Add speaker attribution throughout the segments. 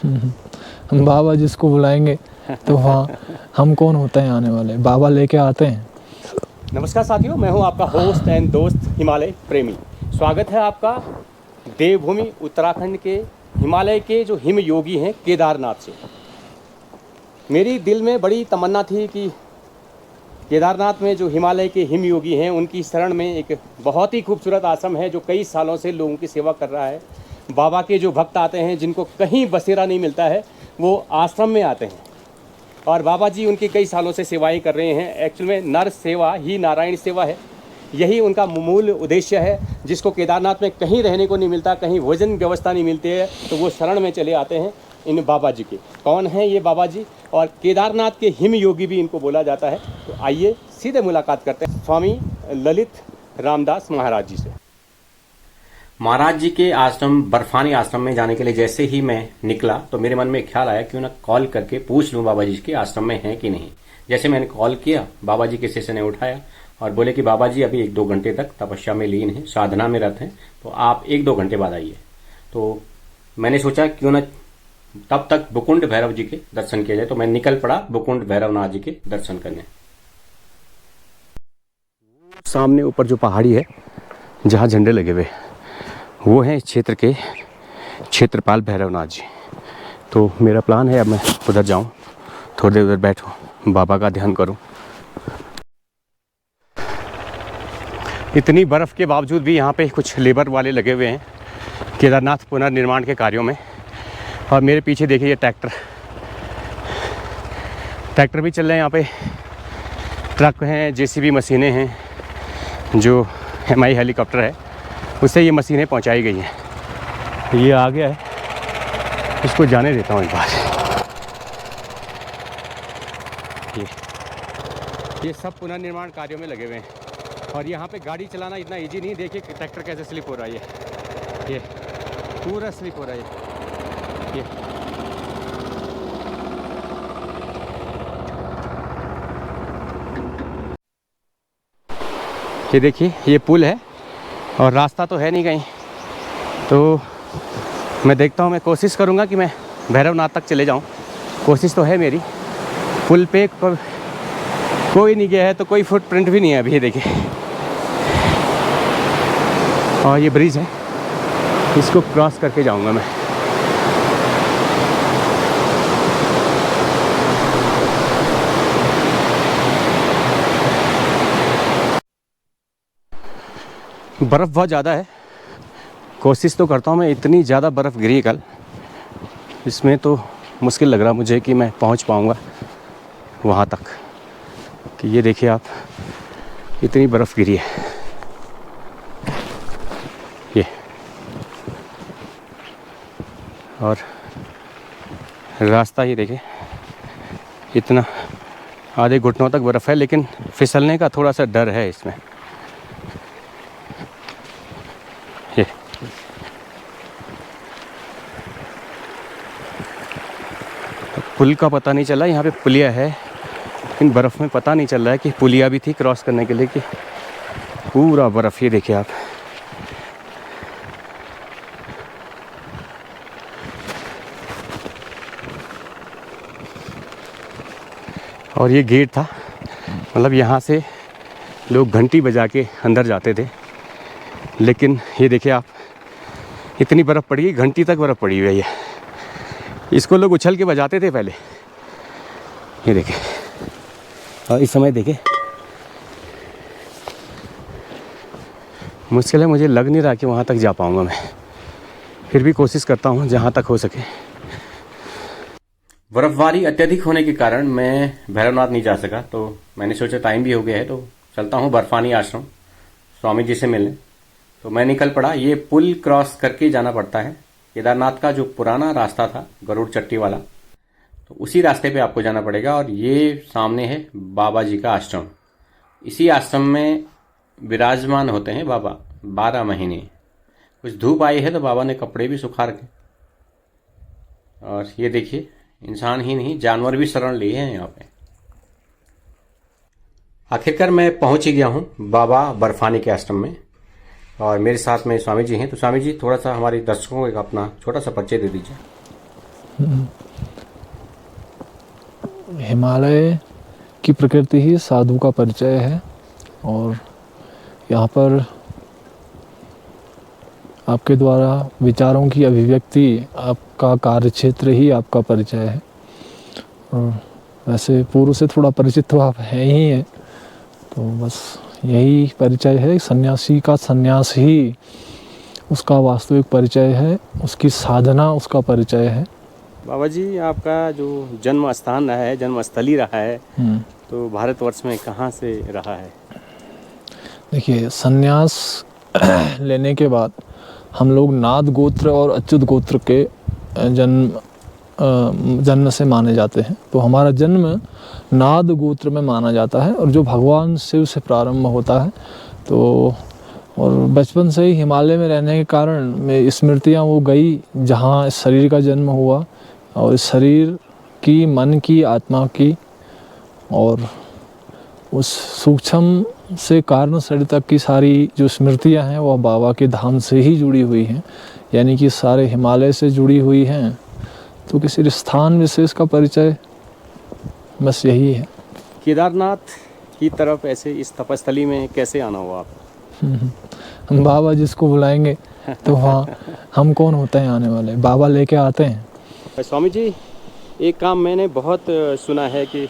Speaker 1: बाबा जिसको बुलाएंगे तो वहाँ हम कौन होते हैं आने वाले, बाबा लेके आते हैं।
Speaker 2: नमस्कार साथियों, मैं हूं आपका होस्ट एंड दोस्त हिमालय प्रेमी। स्वागत है आपका देवभूमि उत्तराखंड के हिमालय के जो हिम योगी हैं केदारनाथ से। मेरी दिल में बड़ी तमन्ना थी कि केदारनाथ में जो हिमालय के हिम योगी हैं उनकी शरण में एक बहुत ही खूबसूरत आश्रम है जो कई सालों से लोगों की सेवा कर रहा है। बाबा के जो भक्त आते हैं जिनको कहीं बसेरा नहीं मिलता है वो आश्रम में आते हैं और बाबा जी उनकी कई सालों से सेवाएं कर रहे हैं। एक्चुअल में नर सेवा ही नारायण सेवा है, यही उनका मूल उद्देश्य है। जिसको केदारनाथ में कहीं रहने को नहीं मिलता, कहीं भोजन व्यवस्था नहीं मिलती है, तो वो शरण में चले आते हैं इन बाबा जी के। कौन हैं ये बाबा जी? और केदारनाथ के हिम योगी भी इनको बोला जाता है। तो आइए सीधे मुलाकात करते हैं स्वामी ललित रामदास महाराज जी से। महाराज जी के आश्रम बर्फानी आश्रम में जाने के लिए जैसे ही मैं निकला तो मेरे मन में एक ख्याल आया क्यों ना कॉल करके पूछ लूं बाबा जी के आश्रम में हैं कि नहीं। जैसे मैंने कॉल किया, बाबा जी किसी से ने उठाया और बोले कि बाबा जी अभी 1-2 घंटे तक तपस्या में लीन हैं, साधना में रत हैं, तो आप 1-2 घंटे बाद आइए। तो मैंने सोचा क्यों ना तब तक बुकुंड भैरव जी के दर्शन किया जाए, तो मैं निकल पड़ा बुकुंड भैरवनाथ जी के दर्शन करने। सामने ऊपर जो पहाड़ी है जहां झंडे लगे हुए वो है इस क्षेत्र के क्षेत्रपाल भैरवनाथ जी। तो मेरा प्लान है अब मैं उधर जाऊं, थोड़ी देर उधर बैठूं, बाबा का ध्यान करूं। इतनी बर्फ के बावजूद भी यहाँ पे कुछ लेबर वाले लगे हुए हैं केदारनाथ पुनर्निर्माण के कार्यों में। और मेरे पीछे देखिए ये ट्रैक्टर भी चल रहे हैं यहाँ पे, ट्रक हैं, जेसीबी मशीनें हैं, जो MI हेलीकॉप्टर है उससे ये मशीनें पहुँचाई गई हैं। ये आ गया है, इसको जाने देता हूँ एक बार। ये सब पुनर्निर्माण कार्यों में लगे हुए हैं और यहाँ पे गाड़ी चलाना इतना इजी नहीं। देखिए ट्रैक्टर कैसे स्लिप हो रहा है, ये पूरा स्लिप हो रहा है ये देखिए ये पुल है और रास्ता तो है नहीं कहीं। तो मैं देखता हूँ, मैं कोशिश करूँगा कि मैं भैरवनाथ तक चले जाऊँ, कोशिश तो है मेरी। पुल पे कोई नहीं गया है तो कोई फुटप्रिंट भी नहीं है अभी, ये देखिए। और ये ब्रिज है, इसको क्रॉस करके जाऊँगा मैं। बर्फ़ बहुत ज़्यादा है, कोशिश तो करता हूँ मैं। इतनी ज़्यादा बर्फ़ गिरी कल, इसमें तो मुश्किल लग रहा मुझे कि मैं पहुँच पाऊँगा वहाँ तक। कि ये देखिए आप, इतनी बर्फ़ गिरी है। ये और रास्ता ये देखिए, इतना आधे घुटनों तक बर्फ़ है, लेकिन फिसलने का थोड़ा सा डर है इसमें। ये पुल का पता नहीं चला, यहाँ पे पुलिया है लेकिन बर्फ़ में पता नहीं चल रहा है कि पुलिया भी थी क्रॉस करने के लिए कि पूरा बर्फ़। ये देखिए आप, और ये गेट था, मतलब यहाँ से लोग घंटी बजा के अंदर जाते थे। लेकिन ये देखिए आप, इतनी बर्फ़ पड़ी है, घंटी तक बर्फ़ पड़ी हुई है। इसको लोग उछल के बजाते थे पहले। ये देखिए, और इस समय देखिए मुश्किल है, मुझे लग नहीं रहा कि वहाँ तक जा पाऊँगा मैं। फिर भी कोशिश करता हूँ जहाँ तक हो सके। बर्फबारी अत्यधिक होने के कारण मैं भैरवनाथ नहीं जा सका, तो मैंने सोचा टाइम भी हो गया है तो चलता हूँ बर्फानी आश्रम स्वामी जी से मिलने। तो मैं निकल पड़ा। ये पुल क्रॉस करके जाना पड़ता है। केदारनाथ का जो पुराना रास्ता था गरुड़ चट्टी वाला, तो उसी रास्ते पे आपको जाना पड़ेगा। और ये सामने है बाबा जी का आश्रम। इसी आश्रम में विराजमान होते हैं बाबा 12 महीने। कुछ धूप आई है तो बाबा ने कपड़े भी सुखा रखे। और ये देखिए, इंसान ही नहीं जानवर भी शरण लिए हैं यहाँ पे। आखिरकार मैं पहुंच ही गया हूँ बाबा बर्फानी के आश्रम में और मेरे साथ में स्वामी जी हैं। तो स्वामी जी, थोड़ा सा हमारे दर्शकों को एक अपना छोटा सा परिचय दे दीजिए।
Speaker 1: हिमालय की प्रकृति ही साधु का परिचय है और यहाँ पर आपके द्वारा विचारों की अभिव्यक्ति, आपका कार्यक्षेत्र ही आपका परिचय है। और वैसे पूर्व से थोड़ा परिचित तो आप हैं ही हैं, तो बस यही परिचय है। सन्यासी का सन्यास ही उसका वास्तविक परिचय है, उसकी साधना उसका परिचय है।
Speaker 2: बाबा जी, आपका जो जन्म स्थान रहा है, जन्मस्थली रहा है, तो भारतवर्ष में कहाँ से रहा है?
Speaker 1: देखिए, सन्यास लेने के बाद हम लोग नाद गोत्र और अच्युत गोत्र के जन्म से माने जाते हैं। तो हमारा जन्म नाद गोत्र में माना जाता है और जो भगवान शिव से प्रारंभ होता है। तो और बचपन से ही हिमालय में रहने के कारण मेरी स्मृतियाँ वो गई जहाँ इस शरीर का जन्म हुआ, और इस शरीर की, मन की, आत्मा की, और उस सूक्ष्म से कारण शरीर तक की सारी जो स्मृतियाँ हैं वह बाबा के धाम से ही जुड़ी हुई हैं, यानी कि सारे हिमालय से जुड़ी हुई हैं। तो किसी स्थान विशेष का परिचय बस यही है।
Speaker 2: केदारनाथ की तरफ ऐसे इस तपस्थली में कैसे आना हुआ आप?
Speaker 1: बाबा जिसको बुलाएंगे तो वहाँ हम कौन होते हैं आने वाले, बाबा लेके आते हैं।
Speaker 2: स्वामी जी, एक काम मैंने बहुत सुना है कि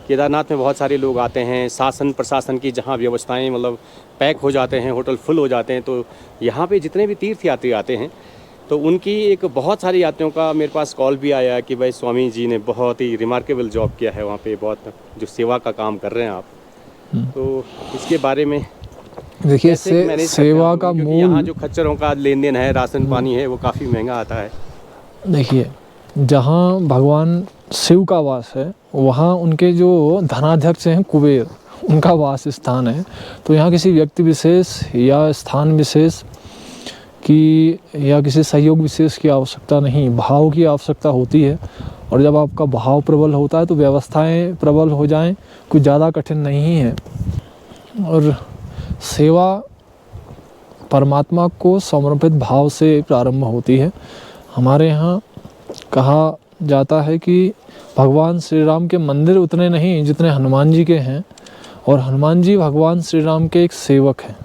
Speaker 2: केदारनाथ में बहुत सारे लोग आते हैं, शासन प्रशासन की जहाँ व्यवस्थाएं मतलब पैक हो जाते हैं, होटल फुल हो जाते हैं, तो यहाँ पे जितने भी तीर्थ यात्री आते हैं तो उनकी एक बहुत सारी यात्रियों का मेरे पास कॉल भी आया कि भाई स्वामी जी ने बहुत ही रिमार्केबल जॉब किया है वहाँ पे, बहुत जो सेवा का काम कर रहे हैं आप, तो इसके बारे में
Speaker 1: देखिए, सेवा का मूल,
Speaker 2: यहाँ जो खच्चरों का लेन देन है, राशन पानी है, वो काफ़ी महंगा आता है।
Speaker 1: देखिए, जहाँ भगवान शिव का वास है वहाँ उनके जो धनाध्यक्ष हैं कुबेर, उनका वास स्थान है। तो यहाँ किसी व्यक्ति विशेष या स्थान विशेष की या किसी सहयोग विशेष की आवश्यकता नहीं, भाव की आवश्यकता होती है। और जब आपका भाव प्रबल होता है तो व्यवस्थाएं प्रबल हो जाएं, कुछ ज़्यादा कठिन नहीं है। और सेवा परमात्मा को समर्पित भाव से प्रारंभ होती है। हमारे यहाँ कहा जाता है कि भगवान श्री राम के मंदिर उतने नहीं जितने हनुमान जी के हैं, और हनुमान जी भगवान श्री राम के एक सेवक हैं।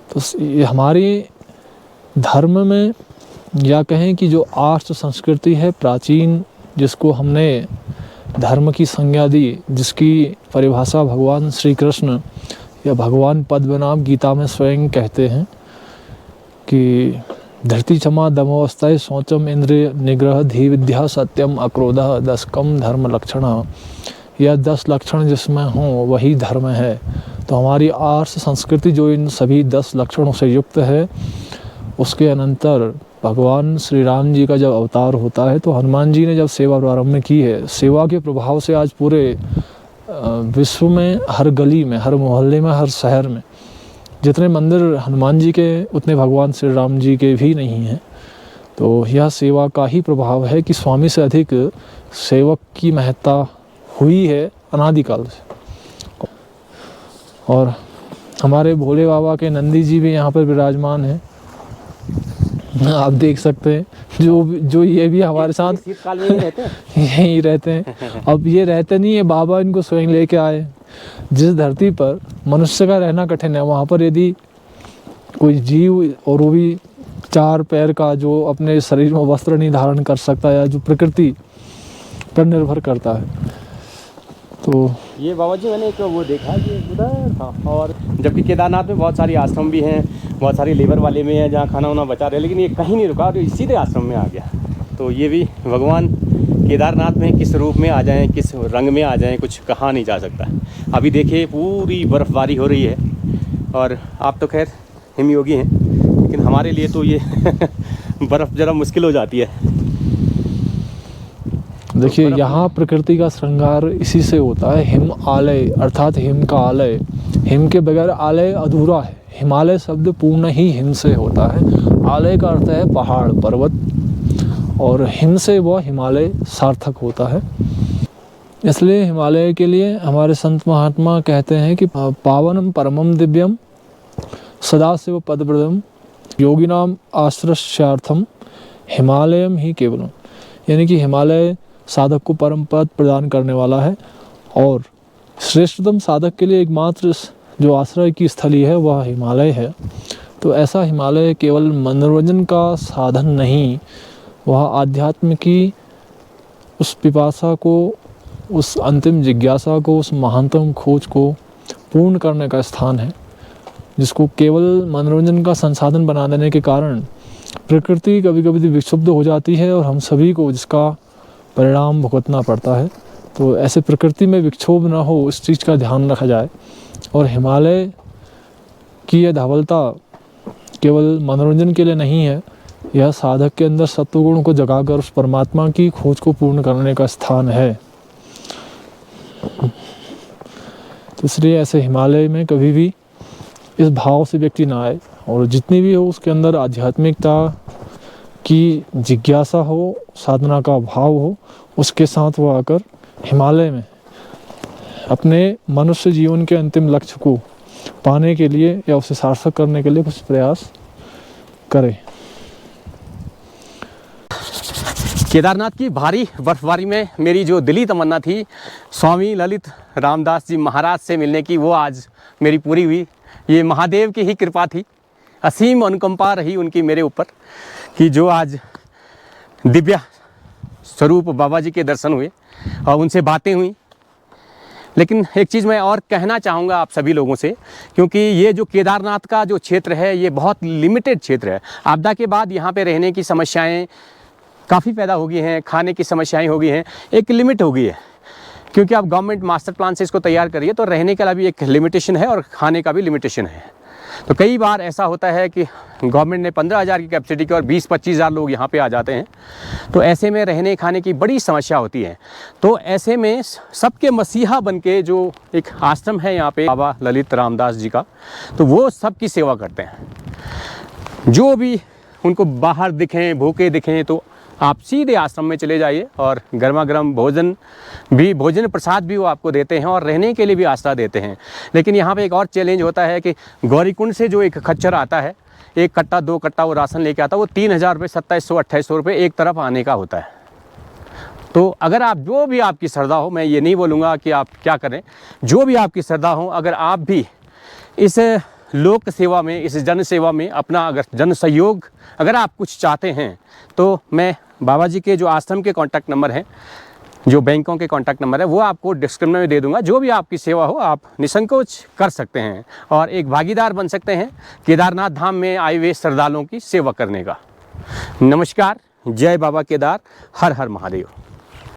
Speaker 1: तो ये हमारी धर्म में, या कहें कि जो आर्ष संस्कृति है प्राचीन, जिसको हमने धर्म की संज्ञा दी, जिसकी परिभाषा भगवान श्री कृष्ण या भगवान पद्मनाभ गीता में स्वयं कहते हैं कि धरती क्षमा दमोवस्थाय शौचम इंद्रिय निग्रह धी विद्या सत्यम अक्रोध दशकम धर्म लक्षण, यह 10 लक्षण जिसमें हों वही धर्म है। तो हमारी आर्ष संस्कृति जो इन सभी 10 लक्षणों से युक्त है, उसके अनंतर भगवान श्री राम जी का जब अवतार होता है तो हनुमान जी ने जब सेवा प्रारंभ की है, सेवा के प्रभाव से आज पूरे विश्व में, हर गली में, हर मोहल्ले में, हर शहर में जितने मंदिर हनुमान जी के उतने भगवान श्री राम जी के भी नहीं हैं। तो यह सेवा का ही प्रभाव है कि स्वामी से अधिक सेवक की महत्ता हुई है अनादिकाल से। और हमारे भोले बाबा के नंदी जी भी यहाँ पर विराजमान हैं, आप देख सकते हैं। जो ये भी हमारे साथ
Speaker 2: शीतकाल में ही रहते हैं।
Speaker 1: यहीं रहते हैं। अब ये रहते नहीं है, बाबा इनको स्वयं लेके आए। जिस धरती पर मनुष्य का रहना कठिन है, वहाँ पर यदि कोई जीव, और वो भी 4 पैर का, जो अपने शरीर में वस्त्र नहीं धारण कर सकता या जो प्रकृति पर निर्भर करता है, तो
Speaker 2: ये बाबा जी मैंने एक वो देखा कि उधर था। और जबकि केदारनाथ में बहुत सारी आश्रम भी हैं, बहुत सारी लेबर वाले में हैं जहाँ खाना वाना बचा रहे, लेकिन ये कहीं नहीं रुका और सीधे आश्रम में आ गया। तो ये भी भगवान केदारनाथ में किस रूप में आ जाएं, किस रंग में आ जाएं, कुछ कहा नहीं जा सकता। अभी देखिए पूरी बर्फ़बारी हो रही है, और आप तो खैर हिमयोगी हैं, लेकिन हमारे लिए तो ये बर्फ़ ज़रा मुश्किल हो जाती है।
Speaker 1: देखिए, यहाँ प्रकृति का श्रृंगार इसी से होता है। हिम आलय अर्थात हिम का आलय, हिम के बगैर आलय अधूरा है। हिमालय शब्द पूर्ण ही हिम से होता है। आलय का अर्थ है पहाड़, पर्वत, और हिम से वह हिमालय सार्थक होता है। इसलिए हिमालय के लिए हमारे संत महात्मा कहते हैं कि पावनम परमम दिव्यम सदाशिव पदप्रदम योगिनाम आश्रयार्थम हिमालयम ही केवलम। यानी कि हिमालय साधक को परम पद प्रदान करने वाला है और श्रेष्ठतम साधक के लिए एकमात्र जो आश्रय की स्थली है वह हिमालय है। तो ऐसा हिमालय केवल मनोरंजन का साधन नहीं, वह आध्यात्म की उस पिपासा को, उस अंतिम जिज्ञासा को, उस महानतम खोज को पूर्ण करने का स्थान है, जिसको केवल मनोरंजन का संसाधन बना देने के कारण प्रकृति कभी कभी विक्षुब्ध हो जाती है और हम सभी को जिसका परिणाम भुगतना पड़ता है। तो ऐसे प्रकृति में विक्षोभ ना हो, इस चीज़ का ध्यान रखा जाए। और हिमालय की यह धवलता केवल मनोरंजन के लिए नहीं है, यह साधक के अंदर सत्वगुण को जगाकर उस परमात्मा की खोज को पूर्ण करने का स्थान है। तो इसलिए ऐसे हिमालय में कभी भी इस भाव से व्यक्ति ना आए और जितनी भी हो उसके अंदर आध्यात्मिकता की जिज्ञासा हो, साधना का भाव हो, उसके साथ वो आकर हिमालय में अपने मनुष्य जीवन के अंतिम लक्ष्य को पाने के लिए या उसे सार्थक करने के लिए कुछ प्रयास करे।
Speaker 2: केदारनाथ की भारी बर्फबारी में मेरी जो दिली तमन्ना थी स्वामी ललित रामदास जी महाराज से मिलने की, वो आज मेरी पूरी हुई। ये महादेव की ही कृपा थी, असीम अनुकंपा रही उनकी मेरे ऊपर कि जो आज दिव्य स्वरूप बाबा जी के दर्शन हुए और उनसे बातें हुई। लेकिन एक चीज़ मैं और कहना चाहूँगा आप सभी लोगों से, क्योंकि ये जो केदारनाथ का जो क्षेत्र है ये बहुत लिमिटेड क्षेत्र है। आपदा के बाद यहाँ पे रहने की समस्याएं काफ़ी पैदा हो गई हैं, खाने की समस्याएं हो गई हैं, एक लिमिट हो गई है, क्योंकि आप गवर्नमेंट मास्टर प्लान से इसको तैयार करिए तो रहने का भी एक लिमिटेशन है और खाने का भी लिमिटेशन है। तो कई बार ऐसा होता है कि गवर्नमेंट ने 15,000 की कैपेसिटी की और 20-25,000 लोग यहाँ पे आ जाते हैं, तो ऐसे में रहने खाने की बड़ी समस्या होती है। तो ऐसे में सबके मसीहा बन के जो एक आश्रम है यहाँ पे बाबा ललित रामदास जी का, तो वो सबकी सेवा करते हैं। जो भी उनको बाहर दिखें, भूखे दिखें, तो आप सीधे आश्रम में चले जाइए और गर्मा गर्म भोजन प्रसाद भी वो आपको देते हैं और रहने के लिए भी आश्रय देते हैं। लेकिन यहाँ पे एक और चैलेंज होता है कि गौरीकुंड से जो एक खच्चर आता है, 1 कट्टा 2 कट्टा वो राशन लेके आता है, वो 3,000 रुपये, 2700-2800 रुपये एक तरफ आने का होता है। तो अगर आप जो भी आपकी श्रद्धा हो, मैं ये नहीं बोलूँगा कि आप क्या करें, जो भी आपकी श्रद्धा हो, अगर आप भी इस लोक सेवा में, इस जन सेवा में अपना अगर जन सहयोग अगर आप कुछ चाहते हैं, तो मैं बाबा जी के जो आश्रम के कॉन्टैक्ट नंबर हैं, जो बैंकों के कॉन्टैक्ट नंबर है, वो आपको डिस्क्रिप्शन में दे दूंगा। जो भी आपकी सेवा हो आप निसंकोच कर सकते हैं और एक भागीदार बन सकते हैं केदारनाथ धाम में आए हुए श्रद्धालुओं की सेवा करने का। नमस्कार, जय बाबा केदार, हर हर महादेव।